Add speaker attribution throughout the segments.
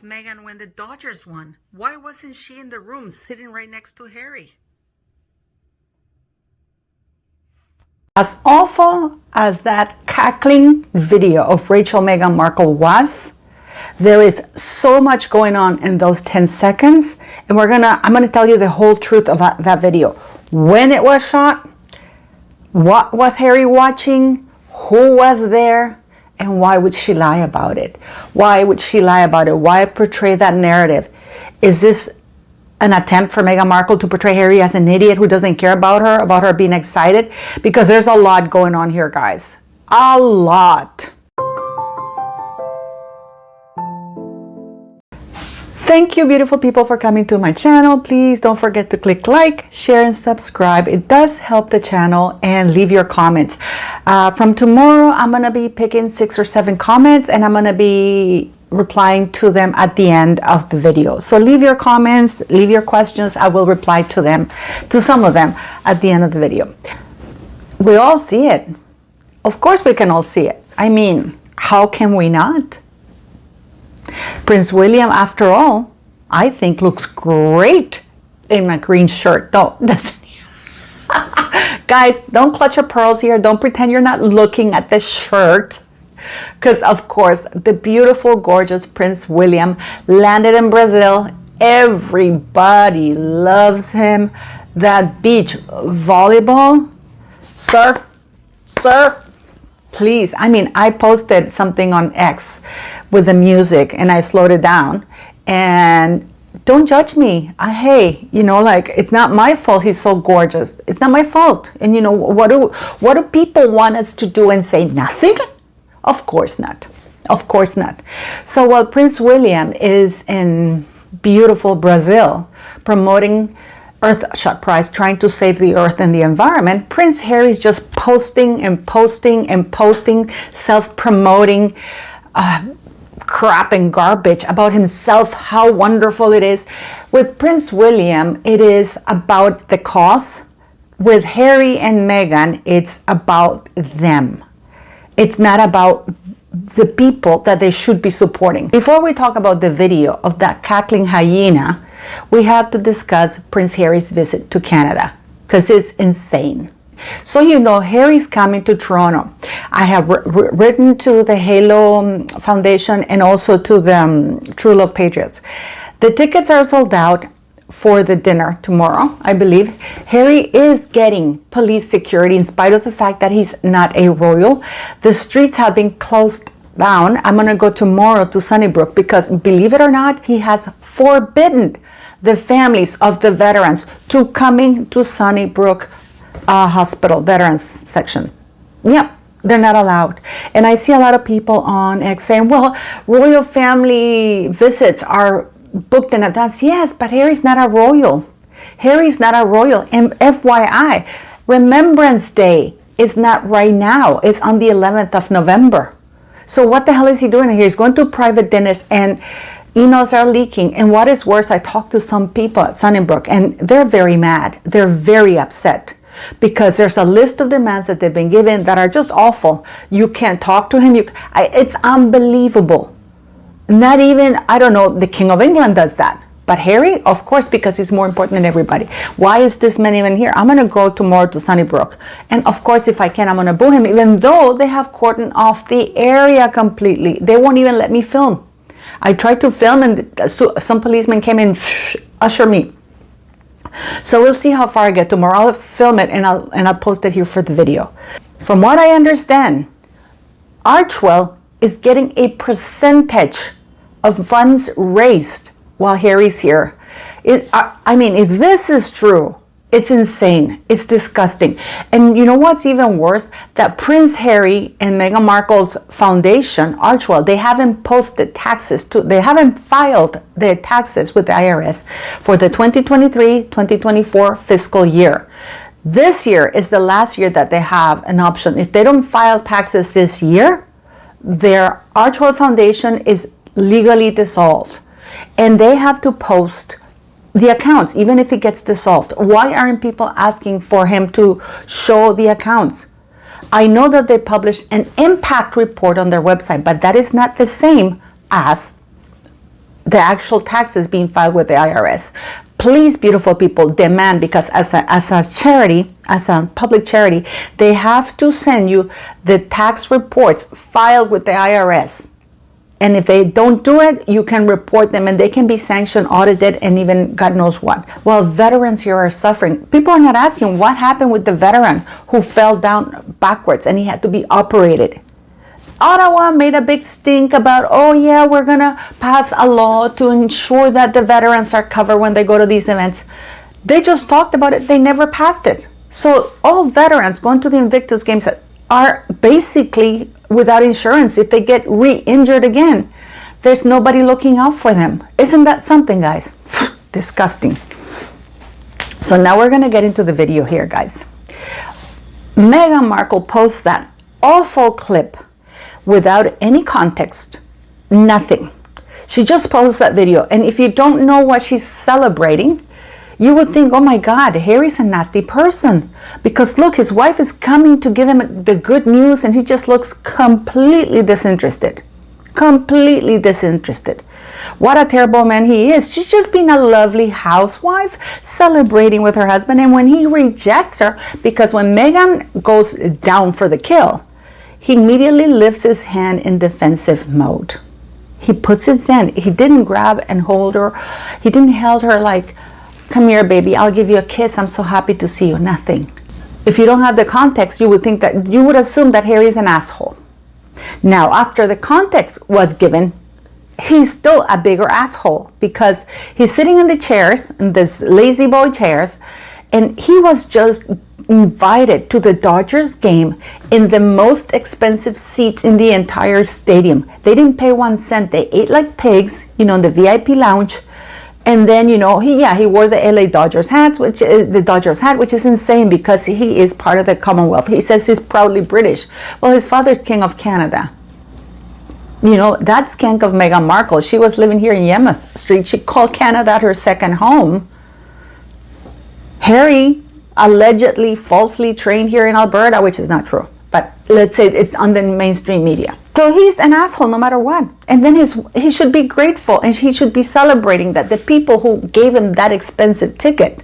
Speaker 1: Meghan when the Dodgers won? Why wasn't she in the room sitting right next to Harry?
Speaker 2: As awful as that cackling video of Rachel Meghan Markle was, there is so much going on in those 10 seconds. And I'm gonna tell you the whole truth of that video. When it was shot, what was Harry watching, who was there, and why would she lie about it? Why would she lie about it? Why portray that narrative? Is this an attempt for Meghan Markle to portray Harry as an idiot who doesn't care about her being excited? Because there's a lot going on here, guys. A lot. Thank you, beautiful people, for coming to my channel. Please don't forget to click like, share, and subscribe. It does help the channel, and leave your comments. From tomorrow, I'm going to be picking 6 or 7 comments, and I'm going to be replying to them at the end of the video. So leave your comments, leave your questions. I will reply to them, to some of them, at the end of the video. We all see it. Of course we can all see it. I mean, how can we not? Prince William, after all, I think looks great in a green shirt. Doesn't he? Guys, don't clutch your pearls here. Don't pretend you're not looking at the shirt. Because, of course, the beautiful, gorgeous Prince William landed in Brazil. Everybody loves him. That beach volleyball, sir, please. I mean, I posted something on X with the music and I slowed it down. And don't judge me. Hey, like, it's not my fault he's so gorgeous. It's not my fault. And what do people want us to do and say nothing? Of course not. Of course not. So while Prince William is in beautiful Brazil promoting Earthshot Prize, trying to save the earth and the environment, Prince Harry's just posting and posting and posting, self-promoting crap and garbage about himself, how wonderful it is. With Prince William, it is about the cause. With Harry and Meghan, it's about them. It's not about the people that they should be supporting. Before we talk about the video of that cackling hyena, we have to discuss Prince Harry's visit to Canada, because it's insane. So Harry's coming to Toronto. I have written to the Halo Foundation and also to the True Love Patriots. The tickets are sold out for the dinner tomorrow, I believe. Harry is getting police security in spite of the fact that he's not a royal. The streets have been closed down. I'm going to go tomorrow to Sunnybrook because, believe it or not, he has forbidden the families of the veterans to coming to Sunnybrook Hospital, Veterans Section. Yep, they're not allowed. And I see a lot of people on X saying, well, royal family visits are booked in advance. Yes, but Harry's not a royal. Harry's not a royal. And FYI, Remembrance Day is not right now. It's on the 11th of November. So what the hell is he doing here? He's going to private dinners and emails are leaking. And what is worse, I talked to some people at Sunnybrook and they're very mad. They're very upset because there's a list of demands that they've been given that are just awful. You can't talk to him. It's unbelievable. Not even, I don't know, the King of England does that. But Harry, of course, because he's more important than everybody. Why is this man even here? I'm going to go tomorrow to Sunnybrook. And of course, if I can, I'm going to boo him, even though they have cordoned off the area completely. They won't even let me film. I tried to film and some policemen came and usher me. So we'll see how far I get tomorrow. I'll film it and I'll post it here for the video. From what I understand, Archwell is getting a percentage of funds raised while Harry's here. I mean, if this is true, it's insane. It's disgusting. And you know what's even worse? That Prince Harry and Meghan Markle's foundation, Archwell, they haven't posted taxes they haven't filed their taxes with the IRS for the 2023-2024 fiscal year. This year is the last year that they have an option. If they don't file taxes this year, their Archwell Foundation is legally dissolved. And they have to post the accounts, even if it gets dissolved. Why aren't people asking for him to show the accounts? I know that they published an impact report on their website, but that is not the same as the actual taxes being filed with the IRS. Please, beautiful people, demand, because as a charity, as a public charity, they have to send you the tax reports filed with the IRS. And if they don't do it, you can report them and they can be sanctioned, audited, and even God knows what. Well, veterans here are suffering. People are not asking what happened with the veteran who fell down backwards and he had to be operated. Ottawa made a big stink about, oh yeah, we're going to pass a law to ensure that the veterans are covered when they go to these events. They just talked about it. They never passed it. So all veterans going to the Invictus Games are basically without insurance. If they get re-injured again, there's nobody looking out for them. Isn't that something, guys? Disgusting. So now we're going to get into the video here, guys. Meghan Markle posts that awful clip without any context, nothing. She just posts that video. And if you don't know what she's celebrating, you would think, oh my God, Harry's a nasty person. Because look, his wife is coming to give him the good news and he just looks completely disinterested. Completely disinterested. What a terrible man he is. She's just being a lovely housewife, celebrating with her husband. And when he rejects her, because when Meghan goes down for the kill, he immediately lifts his hand in defensive mode. He puts his hand, he didn't grab and hold her. He didn't hold her like, come here, baby, I'll give you a kiss. I'm so happy to see you. Nothing. If you don't have the context, you would think that, you would assume that Harry's an asshole. Now, after the context was given, he's still a bigger asshole because he's sitting in the chairs, in this lazy boy chairs, and he was just invited to the Dodgers game in the most expensive seats in the entire stadium. They didn't pay 1 cent. They ate like pigs, in the VIP lounge. And then, he wore the LA Dodgers hat, which is insane because he is part of the Commonwealth. He says he's proudly British. Well, his father's King of Canada. That skank of Meghan Markle. She was living here in Yemeth Street. She called Canada her second home. Harry, allegedly falsely trained here in Alberta, which is not true. But let's say it's on the mainstream media. So he's an asshole no matter what. And then he should be grateful and he should be celebrating that the people who gave him that expensive ticket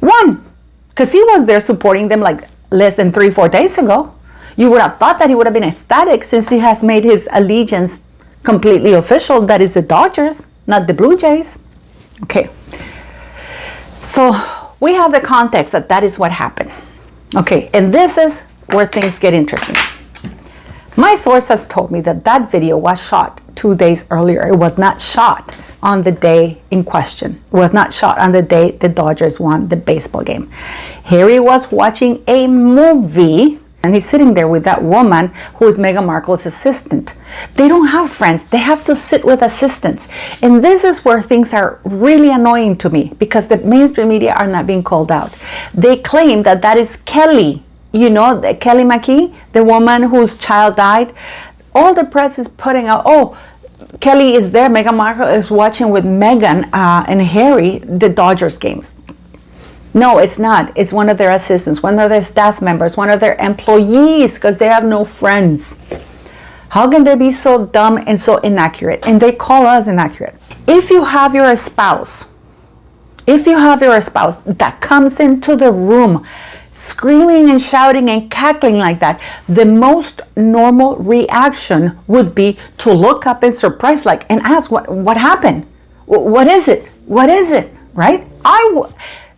Speaker 2: won. Because he was there supporting them like less than 3-4 days ago. You would have thought that he would have been ecstatic since he has made his allegiance completely official. That is the Dodgers, not the Blue Jays. Okay. So we have the context that is what happened. Okay, and this is where things get interesting. My source has told me that video was shot 2 days earlier. It was not shot on the day in question. It was not shot on the day the Dodgers won the baseball game. Harry was watching a movie and he's sitting there with that woman who is Meghan Markle's assistant. They don't have friends. They have to sit with assistants. And this is where things are really annoying to me because the mainstream media are not being called out. They claim that is Kelly. Kelly McKee, the woman whose child died. All the press is putting out, oh, Kelly is there. Meghan Markle is watching with Meghan and Harry the Dodgers games. No, it's not. It's one of their assistants, one of their staff members, one of their employees because they have no friends. How can they be so dumb and so inaccurate? And they call us inaccurate. If you have your spouse that comes into the room screaming and shouting and cackling like that, the most normal reaction would be to look up in surprise and ask what happened? What is it? What is it? Right?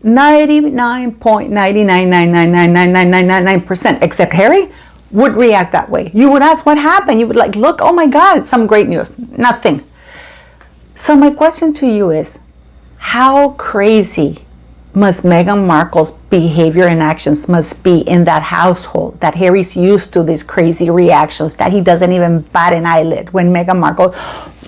Speaker 2: 99.999999999% except Harry would react that way. You would ask what happened. You would look, oh my God, some great news. Nothing. So my question to you is, how crazy must Meghan Markle's behavior and actions must be in that household that Harry's used to these crazy reactions that he doesn't even bat an eyelid when Meghan Markle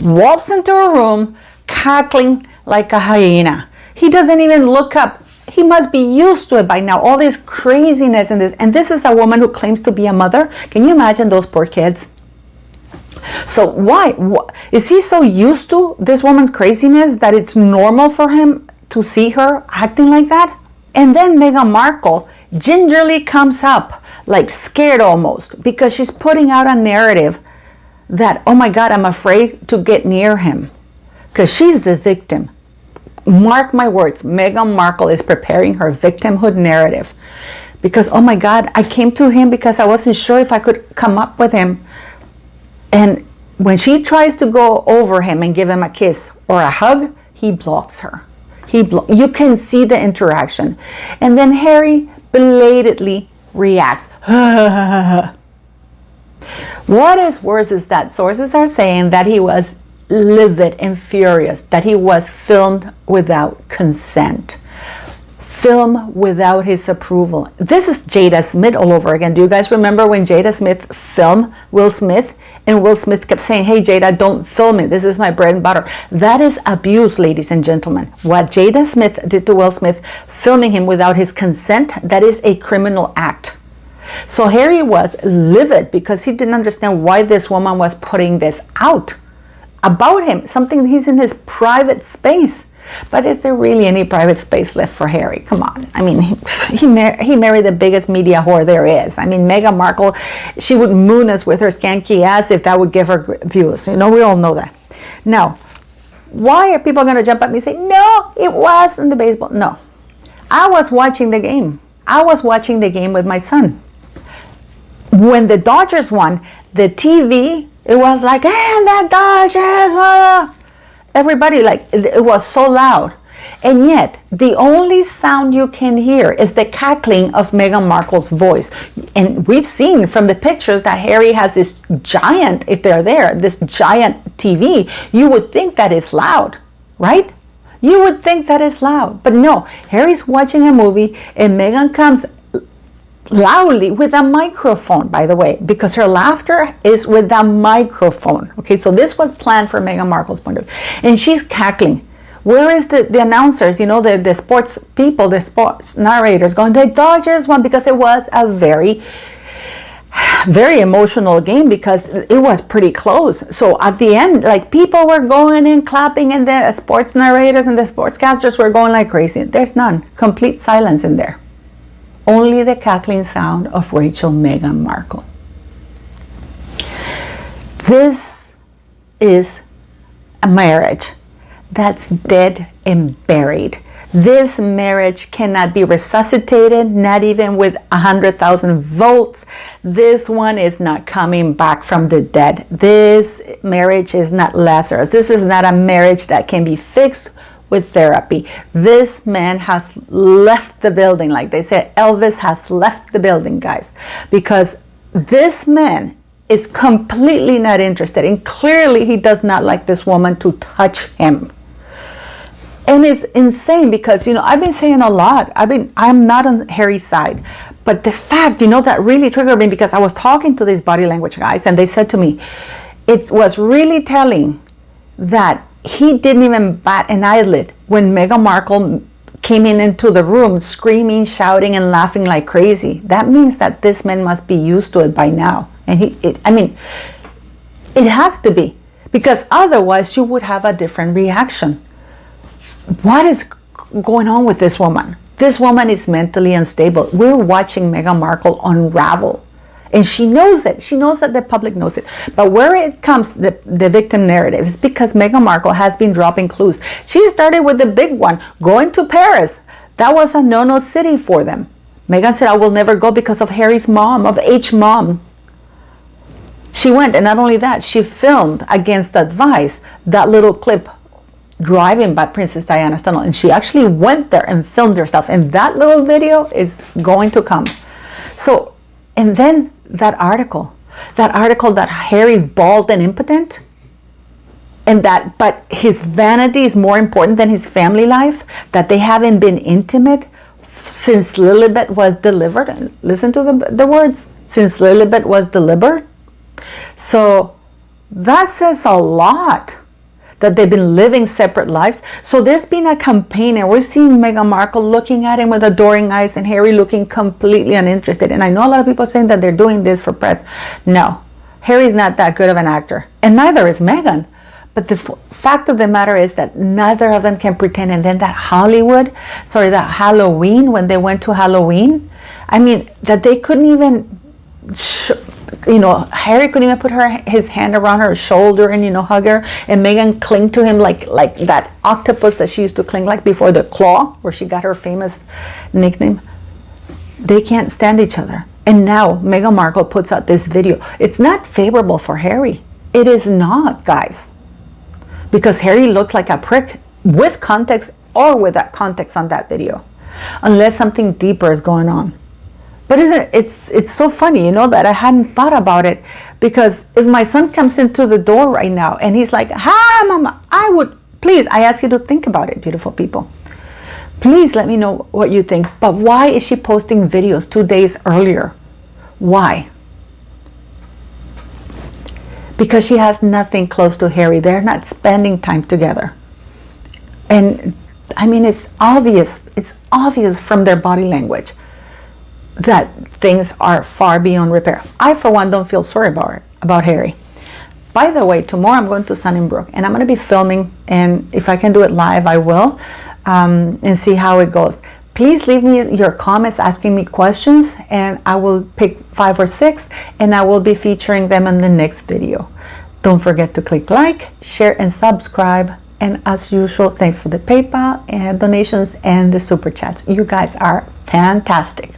Speaker 2: walks into a room cackling like a hyena. He doesn't even look up. He must be used to it by now, all this craziness and this. And this is a woman who claims to be a mother. Can you imagine those poor kids? So why? Is he so used to this woman's craziness that it's normal for him to see her acting like that? And then Meghan Markle gingerly comes up, scared almost, because she's putting out a narrative that, oh my God, I'm afraid to get near him. because she's the victim. Mark my words, Meghan Markle is preparing her victimhood narrative. Because, oh my God, I came to him because I wasn't sure if I could come up with him. And when she tries to go over him and give him a kiss or a hug, he blocks her. You can see the interaction. And then Harry belatedly reacts. What is worse is that sources are saying that he was livid and furious, that he was filmed without consent. Film without his approval. This is Jada Smith all over again. Do you guys remember when Jada Smith filmed Will Smith? And Will Smith kept saying, hey Jada, don't film me. This is my bread and butter. That is abuse, ladies and gentlemen. What Jada Smith did to Will Smith, filming him without his consent, that is a criminal act. So Harry was livid because he didn't understand why this woman was putting this out about him, something he's in his private space. But is there really any private space left for Harry? Come on. I mean, he married the biggest media whore there is. I mean, Meghan Markle, she would moon us with her skanky ass if that would give her views. You know, we all know that. Now, why are people going to jump at me and say, no, it wasn't the baseball? No. I was watching the game. I was watching the game with my son. When the Dodgers won, the TV, it was like, and the Dodgers won. Everybody, like, it was so loud. And yet, the only sound you can hear is the cackling of Meghan Markle's voice. And we've seen from the pictures that Harry has this giant, if they're there, this giant TV. You would think that is loud, right? You would think that is loud. But no, Harry's watching a movie and Meghan comes loudly with a microphone, by the way, because her laughter is with a microphone. Okay, so this was planned for Meghan Markle's point of view. And she's cackling. Where is the announcers, you know, the sports people, the sports narrators going, the Dodgers won, because it was a very, very emotional game because it was pretty close. So at the end, like, people were going and clapping and the sports narrators and the sportscasters were going like crazy. There's none. Complete silence in there. Only the cackling sound of Rachel Meghan Markle. This is a marriage that's dead and buried. This marriage cannot be resuscitated, not even with 100,000 volts. This one is not coming back from the dead. This marriage is not Lazarus. This is not a marriage that can be fixed with therapy. This man has left the building. Like they said, Elvis has left the building, guys, because this man is completely not interested, and clearly he does not like this woman to touch him. And it's insane because, you know, I've been saying a lot. I'm not on Harry's side, but the fact, you know, that really triggered me because I was talking to these body language guys and they said to me, it was really telling that he didn't even bat an eyelid when Meghan Markle came into the room screaming, shouting, and laughing like crazy. That means that this man must be used to it by now. And it has to be, because otherwise you would have a different reaction. What is going on with this woman? This woman is mentally unstable. We're watching Meghan Markle unravel. And she knows it. She knows that the public knows it. But where it comes, the victim narrative, is because Meghan Markle has been dropping clues. She started with the big one, going to Paris. That was a no-no city for them. Meghan said, I will never go because of Harry's mom, of H mom. She went, and not only that, she filmed against advice that little clip driving by Princess Diana's tunnel. And she actually went there and filmed herself. And that little video is going to come. So, and then that article that Harry's bald and impotent, and that, but his vanity is more important than his family life, that they haven't been intimate since Lilibet was delivered. And listen to the words, since Lilibet was delivered. So that says a lot, that they've been living separate lives. So there's been a campaign, and we're seeing Meghan Markle looking at him with adoring eyes and Harry looking completely uninterested. And I know a lot of people saying that they're doing this for press. No, Harry's not that good of an actor, and neither is Meghan. But the fact of the matter is that neither of them can pretend. And then that Halloween, when they went to Halloween, I mean, that they couldn't even Harry couldn't even put his hand around her shoulder and hug her, and Meghan clinged to him like that octopus that she used to cling like before the claw, where she got her famous nickname. They can't stand each other. And now Meghan Markle puts out this video. It's not favorable for Harry. It is not, guys. Because Harry looks like a prick with context or without context on that video. Unless something deeper is going on. But it's so funny, that I hadn't thought about it. Because if my son comes into the door right now and he's like, "Hi, Mama," please, I ask you to think about it, beautiful people. Please let me know what you think. But why is she posting videos 2 days earlier? Why? Because she has nothing close to Harry. They're not spending time together. And I mean, it's obvious from their body language that things are far beyond repair. I, for one, don't feel sorry about Harry. By the way, tomorrow I'm going to Sunnybrook, and I'm going to be filming, and if I can do it live, I will, and see how it goes. Please leave me your comments asking me questions, and I will pick 5 or 6, and I will be featuring them in the next video. Don't forget to click like, share, and subscribe. And as usual, thanks for the PayPal and donations and the super chats. You guys are fantastic.